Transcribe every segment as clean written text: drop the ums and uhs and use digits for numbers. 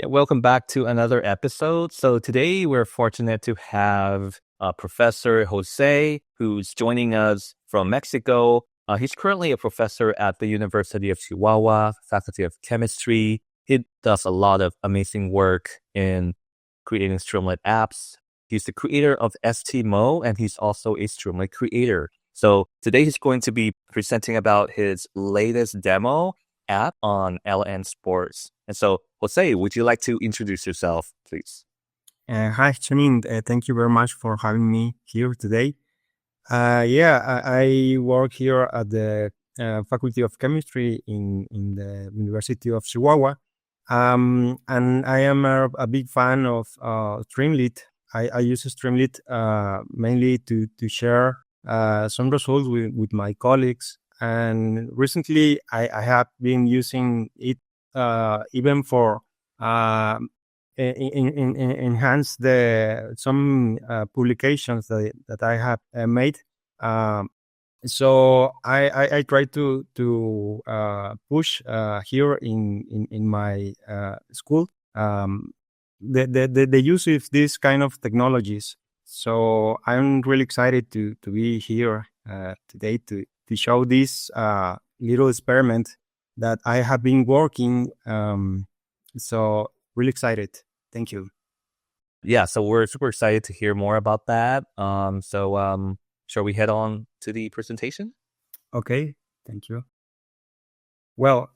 Yeah, welcome back to another episode. So today we're fortunate to have Professor Jose, who's joining us from Mexico. He's currently a professor at the University of Chihuahua, Faculty of Chemistry. He does a lot of amazing work in creating Streamlit apps. He's the creator of STMO, and he's also a Streamlit creator. So today he's going to be presenting about his latest demo app on LLM Sports. And so, Jose, would you like to introduce yourself, please? Hi, Janine. Thank you very much for having me here today. I work here at the Faculty of Chemistry in the University of Chihuahua. And I am a big fan of Streamlit. I use Streamlit mainly to share some results with my colleagues. And recently, I have been using it even for enhance some publications that I have made. So I try to push here in my school the use of these kind of technologies. So I'm really excited to be here today to show this little experiment that I have been working. So really excited. Thank you. Yeah, so we're super excited to hear more about that. Shall we head on to the presentation? Okay, thank you. Well,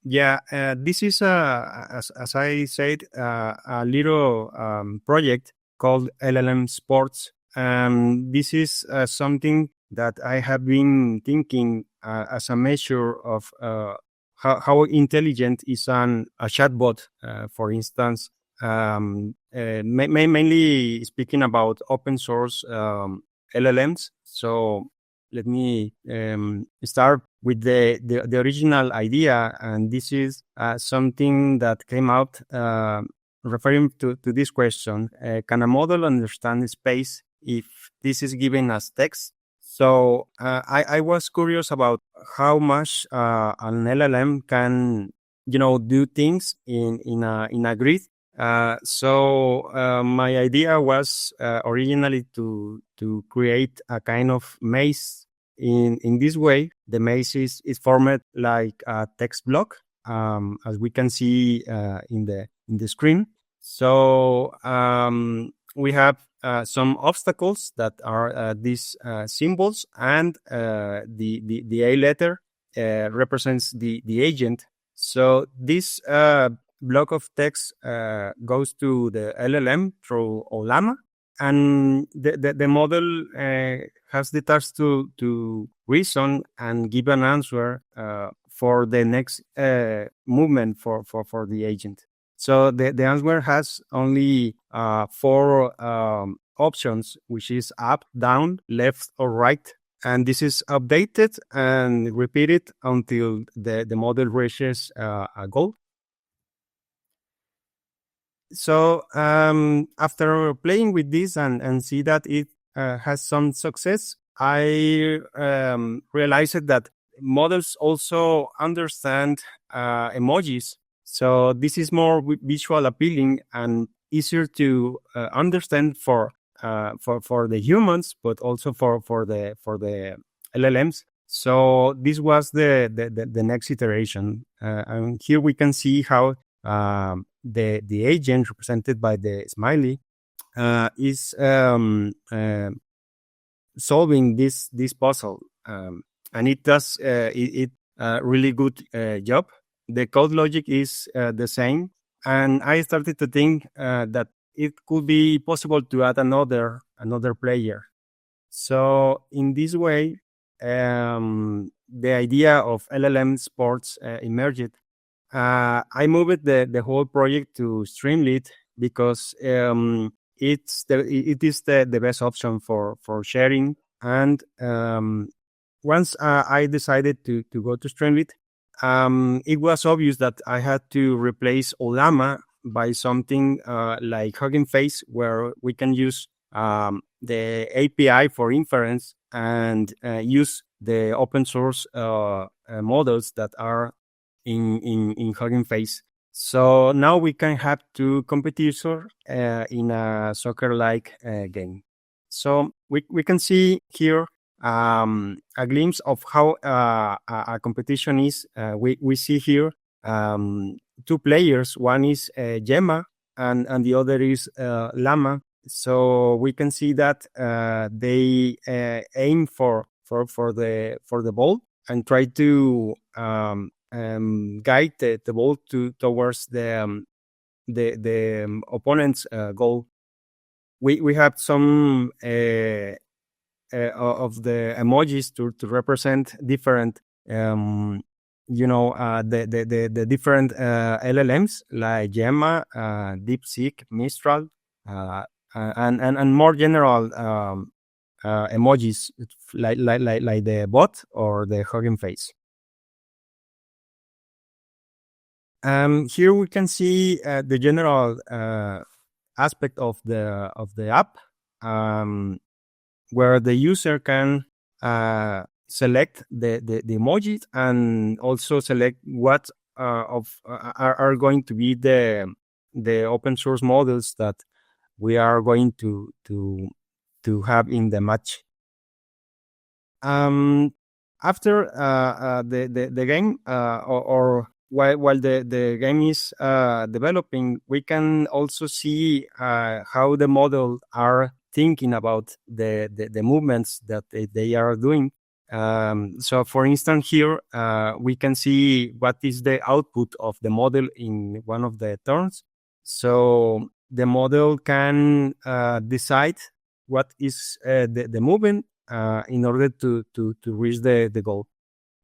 this is as I said, a little project called LLM Sports. This is something that I have been thinking as a measure of how intelligent is a chatbot, for instance, mainly speaking about open source LLMs. So let me start with the original idea. And this is something that came out referring to this question. Can a model understand space if this is given as text? So I was curious about how much an LLM can, do things in a grid. So my idea was originally to create a kind of maze. In this way, the maze is formed like a text block, as we can see in the screen. So we have some obstacles that are these symbols, and the A letter represents the agent. So this block of text goes to the LLM through Olama, and the model has the task to reason and give an answer for the next movement for the agent. So the answer has only 4 options, which is up, down, left, or right. And this is updated and repeated until the model reaches a goal. So after playing with this and see that it has some success, I realized that models also understand emojis. So this is more visual appealing and easier to understand for the humans, but also for the LLMs. So this was the next iteration, and here we can see how the agent represented by the smiley is solving this puzzle, and it does it really good job. The code logic is the same, and I started to think that it could be possible to add another player. So in this way, the idea of LLM Sports emerged. I moved the whole project to Streamlit because it is the best option for sharing. And once I decided to go to Streamlit, it was obvious that I had to replace Olama by something like Hugging Face, where we can use the API for inference and use the open source models that are in Hugging Face. So now we can have two competitors in a soccer-like game. So we can see here a glimpse of how a competition is. We see here two players. One is Gemma and the other is Llama. So we can see that they aim for the ball and try to guide the ball towards the opponent's goal. We have some of the emojis to represent different the different LLMs like Gemma, DeepSeek, Mistral, and more general emojis like the bot or the hugging face. Here we can see the general aspect of the app, where the user can select the emojis and also select what are going to be the open source models that we are going to have in the match. After the game or while the game is developing, we can also see how the model are thinking about the movements that they are doing. So for instance, here we can see what is the output of the model in one of the turns. So the model can decide what is the movement in order to reach the goal.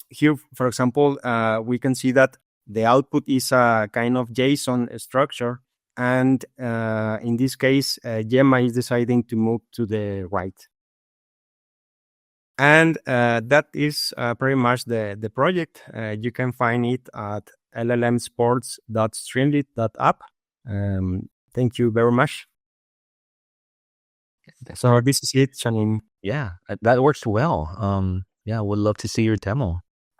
Here, for example, we can see that the output is a kind of JSON structure. And in this case, Gemma is deciding to move to the right. And that is pretty much the project. You can find it at llmsports.streamlit.app. Thank you very much. So this is it, Janine. Yeah, that works well. Yeah, would love to see your demo.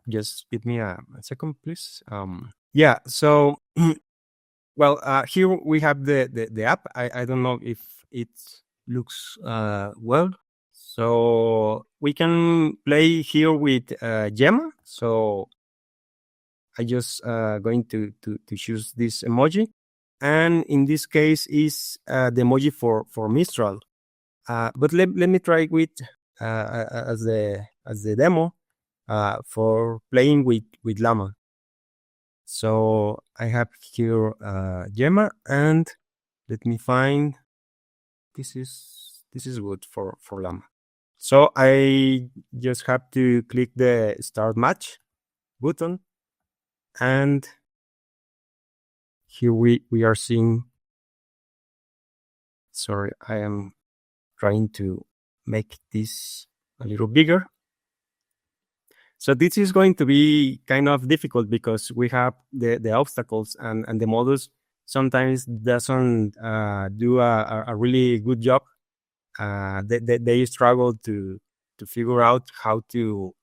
Just give me a second, please. Yeah, so well, here we have the app. I don't know if it looks well. So we can play here with Gemma. So I just going to choose this emoji, and in this case is the emoji for Mistral. But let me try with as the demo for playing with Llama. So I have here Gemma, and let me find this is good for Llama. So I just have to click the start match button, and here we are seeing. Sorry, I am trying to make this a little bigger. So this is going to be kind of difficult because we have the obstacles and the models sometimes doesn't do a really good job. They struggle to figure out how to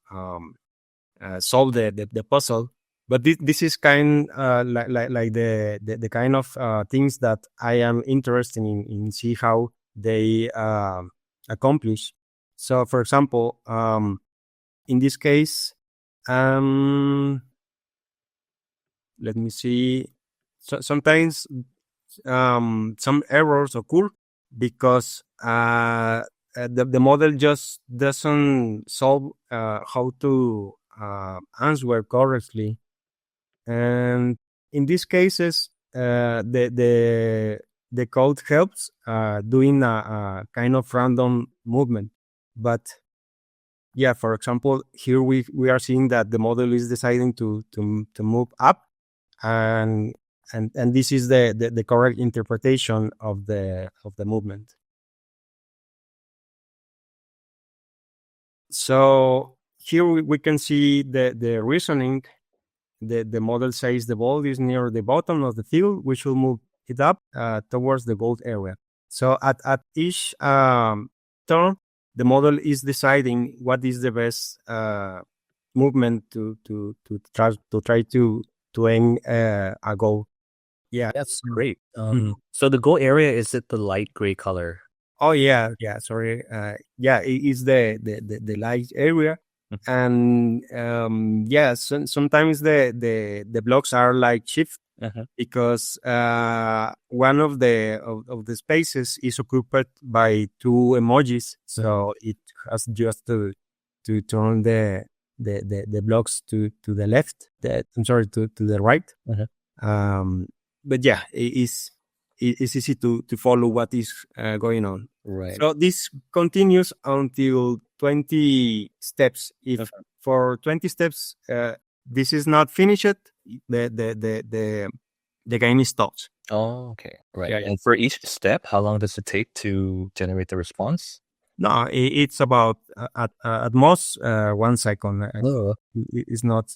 solve the puzzle. But this is kind like the kind of things that I am interested in see how they accomplish. So, for example, in this case, let me see. So sometimes some errors occur because the model just doesn't solve how to answer correctly. And in these cases, the code helps doing a kind of random movement. But yeah, for example, here we are seeing that the model is deciding to move up, and this is the correct interpretation of the movement. So here we can see the reasoning. The model says the ball is near the bottom of the field. We should move it up towards the goal area. So at each turn, the model is deciding what is the best movement to try to aim a goal. Yeah, That's great. So the goal area, is it the light gray color? Oh yeah, sorry. Yeah, it is the light area, and sometimes the blocks are like shift because one of the spaces is occupied by two emojis, so it has just to turn the blocks to the left. I'm sorry, to the right. But yeah, it's easy to follow what is going on. Right. So this continues until 20 steps. If for 20 steps this is not finished, the game stops. Oh, okay. Right. Yeah. And for each step, how long does it take to generate the response? No, it's about at most 1 second. Oh. It's not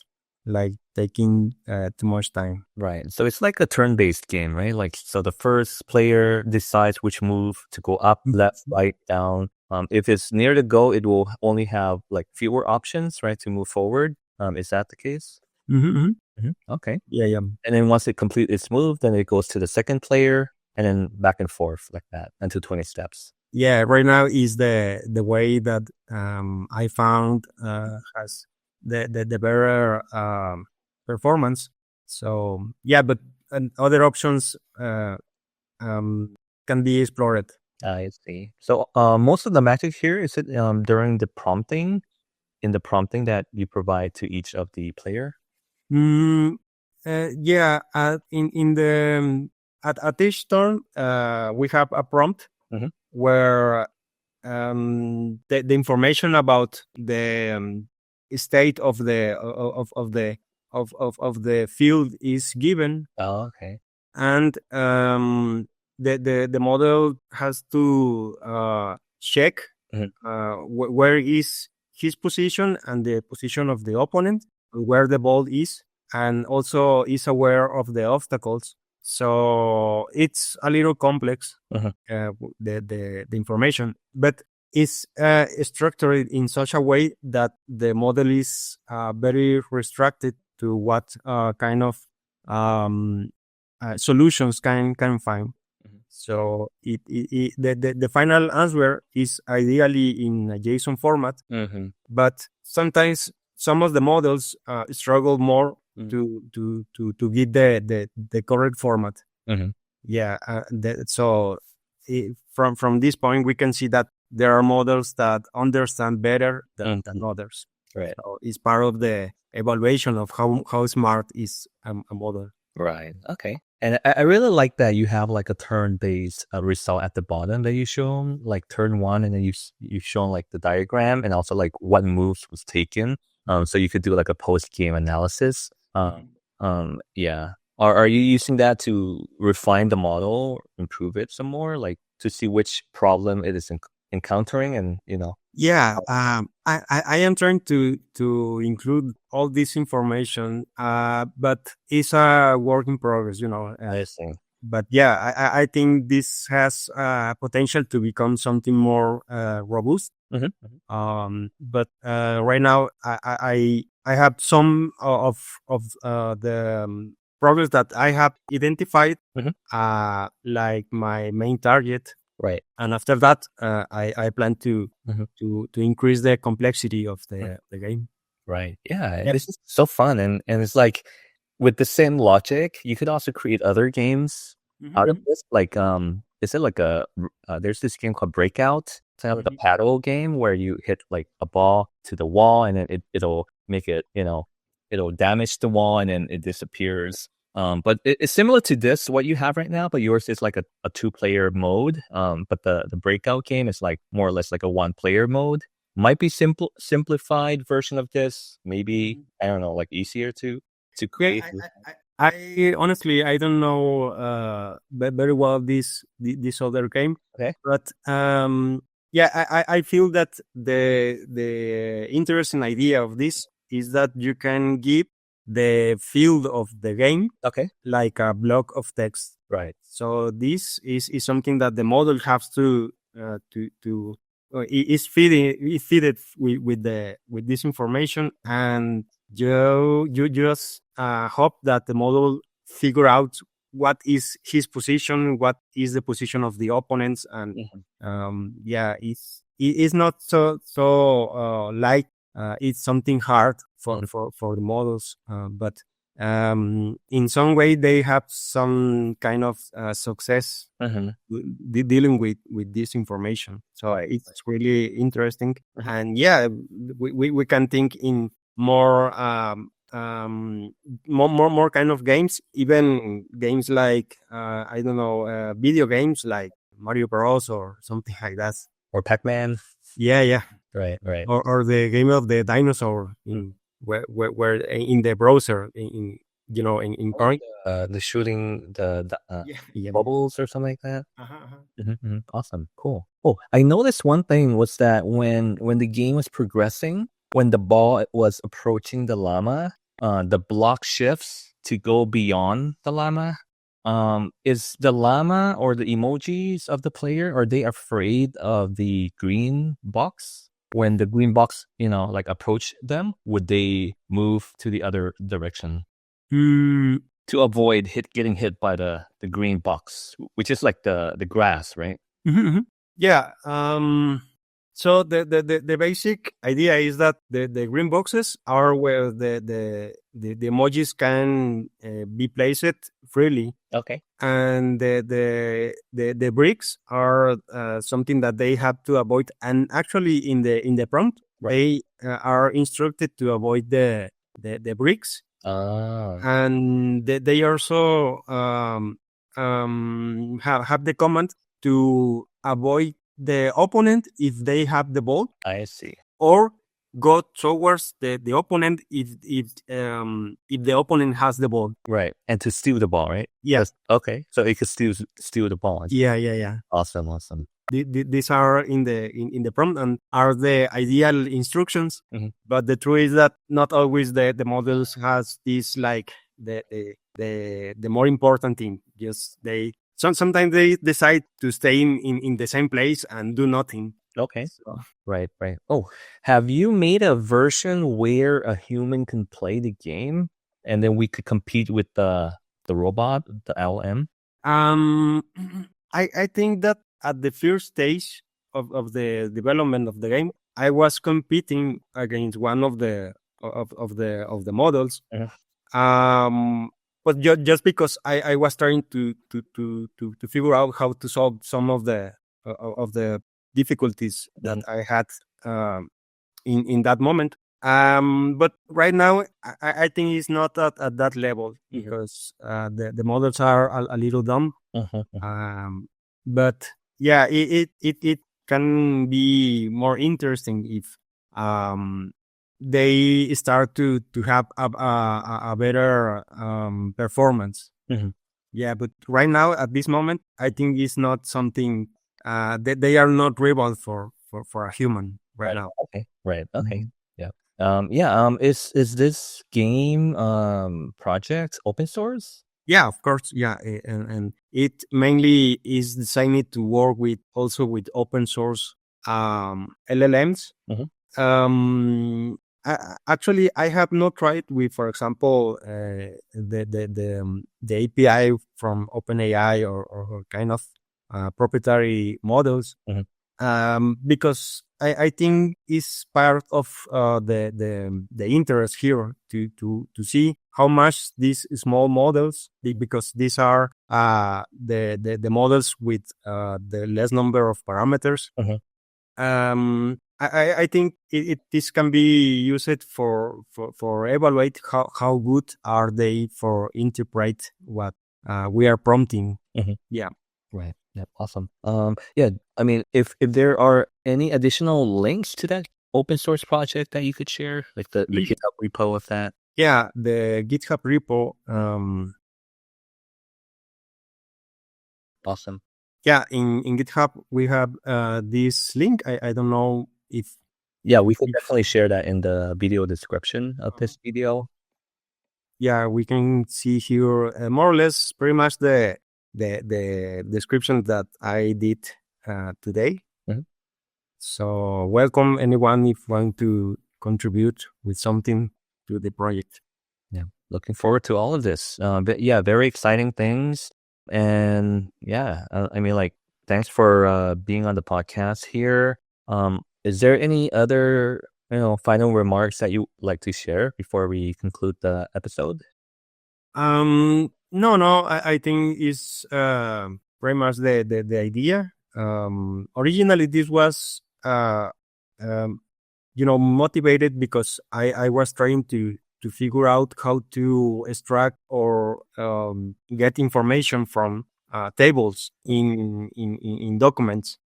like taking too much time. Right. So it's like a turn-based game, right? Like, so the first player decides which move to go up, left, right, down. If it's near the goal, it will only have like fewer options, right, to move forward. Is that the case? Okay. Yeah. And then once it completes its move, then it goes to the second player, and then back and forth like that until 20 steps. Yeah, right now is the way that I found has the better performance. So yeah, but other options can be explored. I see. So most of the magic here, is it during the prompting, in the prompting that you provide to each of the player? Yeah, in the at each turn we have a prompt where the information about the state of the field is given. Oh, okay. And the model has to check where is his position and the position of the opponent, where the ball is, and also is aware of the obstacles. So it's a little complex, the information, but it's structured in such a way that the model is very restricted to what kind of solutions can find. So the final answer is ideally in a JSON format, but sometimes some of the models struggle more to get the correct format. Yeah, so from this point we can see that there are models that understand better than others. Right. So it's part of the evaluation of how smart is a model. Right. Okay. And I really like that you have like a turn-based result at the bottom that you shown, like turn one, and then you've shown like the diagram and also like what moves was taken. So you could do like a post-game analysis. Yeah. Are you using that to refine the model, improve it some more, like to see which problem it is encountering, and Yeah, I am trying to include all this information, but it's a work in progress, I see. But yeah, I think this has potential to become something more robust. But right now, I have some of the progress that I have identified, like my main target. Right. And after that, I plan to increase the complexity of the game. Right. Yeah. This is so fun, and it's like with the same logic, you could also create other games out of this. Like, is it like there's this game called Breakout. It's kind of like a paddle game where you hit like a ball to the wall, and then it'll make it, it'll damage the wall, and then it disappears. But it's similar to this, what you have right now, but yours is like a 2-player mode. But the Breakout game is like more or less like a 1-player mode. Might be simplified version of this. Maybe, I don't know, like easier to create. I honestly, I don't know very well this other game. Okay. But yeah, I feel that the interesting idea of this is that you can give the field of the game, like a block of text. Right. So this is something that the model has to is feeded with this information, and you just hope that the model figure out what is his position, what is the position of the opponents, and it's not so like it's something hard for the models, but in some way they have some kind of success dealing with this information. So it's really interesting, and we can think in more more kind of games, even games like I don't know, video games like Mario Bros or something like that, or Pac-Man. Yeah. Right. Or the game of the dinosaur in where in the browser in point. The shooting the bubbles or something like that. Awesome, cool. Oh, I noticed one thing was that when the game was progressing, when the ball was approaching the llama, the block shifts to go beyond the llama. Is the llama or the emojis of the player, are they afraid of the green box? When the green box, like approach them, would they move to the other direction to avoid getting hit by the green box, which is like the grass, right? Yeah. So the basic idea is that the green boxes are where the emojis can be placed freely. Okay. And the bricks are something that they have to avoid. And actually, in the prompt, they are instructed to avoid the bricks. And they also have the command to avoid the opponent if they have the ball. I see. Or go towards the opponent if the opponent has the ball. Right. And to steal the ball, right? Yes. Okay. So it could steal the ball. Yeah. Awesome. These are in the prompt and are the ideal instructions. But the truth is that not always the models has this like the more important thing. Just sometimes they decide to stay in the same place and do nothing. Okay. So. Right. Oh, have you made a version where a human can play the game and then we could compete with the robot, the LLM? I think that at the first stage of the development of the game, I was competing against one of the models. But just because I was trying to figure out how to solve some of the difficulties that I had in that moment. But right now, I think it's not at that level because the models are a little dumb. But yeah, it can be more interesting if they start to have a better performance. Yeah, but right now at this moment, I think it's not something that they are not rival for a human right now. Okay. Right. Okay. Yeah. Is this game project open source? Yeah, of course. Yeah, and it mainly is designed to work with open source LLMs. Actually, I have not tried with, for example, the API from OpenAI or kind of proprietary models, because I think it's part of the interest here to see how much these small models, because these are the models with the less number of parameters. I think this can be used for evaluate how good are they for interpret what we are prompting. Yeah. Right. Yeah. Awesome. Yeah. I mean, if there are any additional links to that open source project that you could share, like the GitHub repo of that. Yeah, the GitHub repo. Awesome. Yeah, in GitHub we have this link. I don't know if. Yeah, we could definitely share that in the video description of this video. Yeah, we can see here more or less pretty much the description that I did today. So welcome anyone if want to contribute with something to the project. Yeah. looking forward to all of this. But yeah, very exciting things. And yeah, I mean, like, thanks for being on the podcast here. Is there any other, final remarks that you like to share before we conclude the episode? No, I think it's very much the idea. Originally, this was motivated because I was trying to figure out how to extract or get information from tables in documents.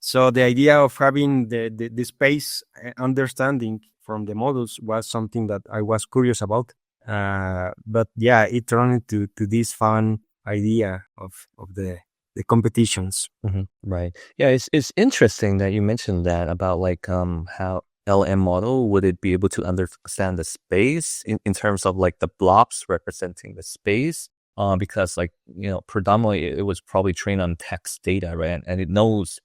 So the idea of having the space understanding from the models was something that I was curious about. But yeah, it turned into this fun idea of the competitions. Right. Yeah, it's interesting that you mentioned that about like how LM model would it be able to understand the space in terms of like the blobs representing the space? Because like predominantly it was probably trained on text data, right? And it knows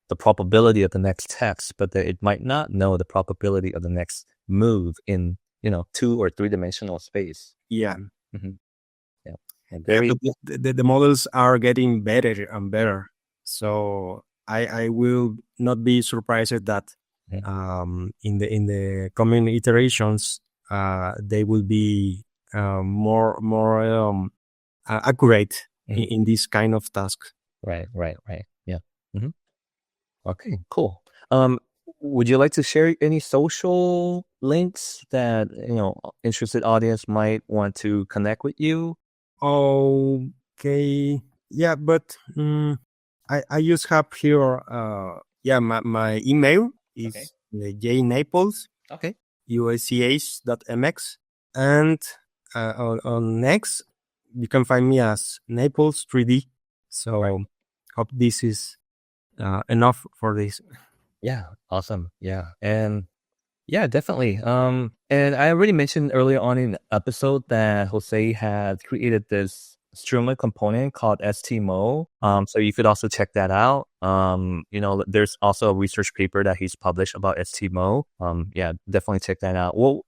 the probability of the next text, but that it might not know the probability of the next move in 2 or 3-dimensional space. Yeah. Mm-hmm. Yeah. And the models are getting better and better. So I will not be surprised that in the coming iterations they will be more accurate in this kind of task. Right. Yeah. Mm-hmm. Okay, cool. Would you like to share any social links that interested audience might want to connect with you? Okay. Yeah, but I just have here my email is jnaples Okay. usch.mx, and on Next you can find me as Naples 3D. So hope this is enough for this. Yeah, awesome. Yeah, and yeah, definitely. And I already mentioned earlier on in the episode that Jose had created this Streamlit component called STMO. So you could also check that out. There's also a research paper that he's published about STMO. Yeah, definitely check that out. We'll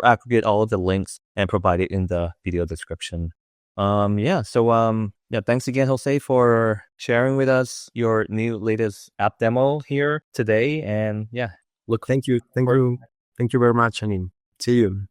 aggregate all of the links and provide it in the video description. Thanks again, Jose, for sharing with us your new latest app demo here today. And yeah, Thank you very much, Anin. See you.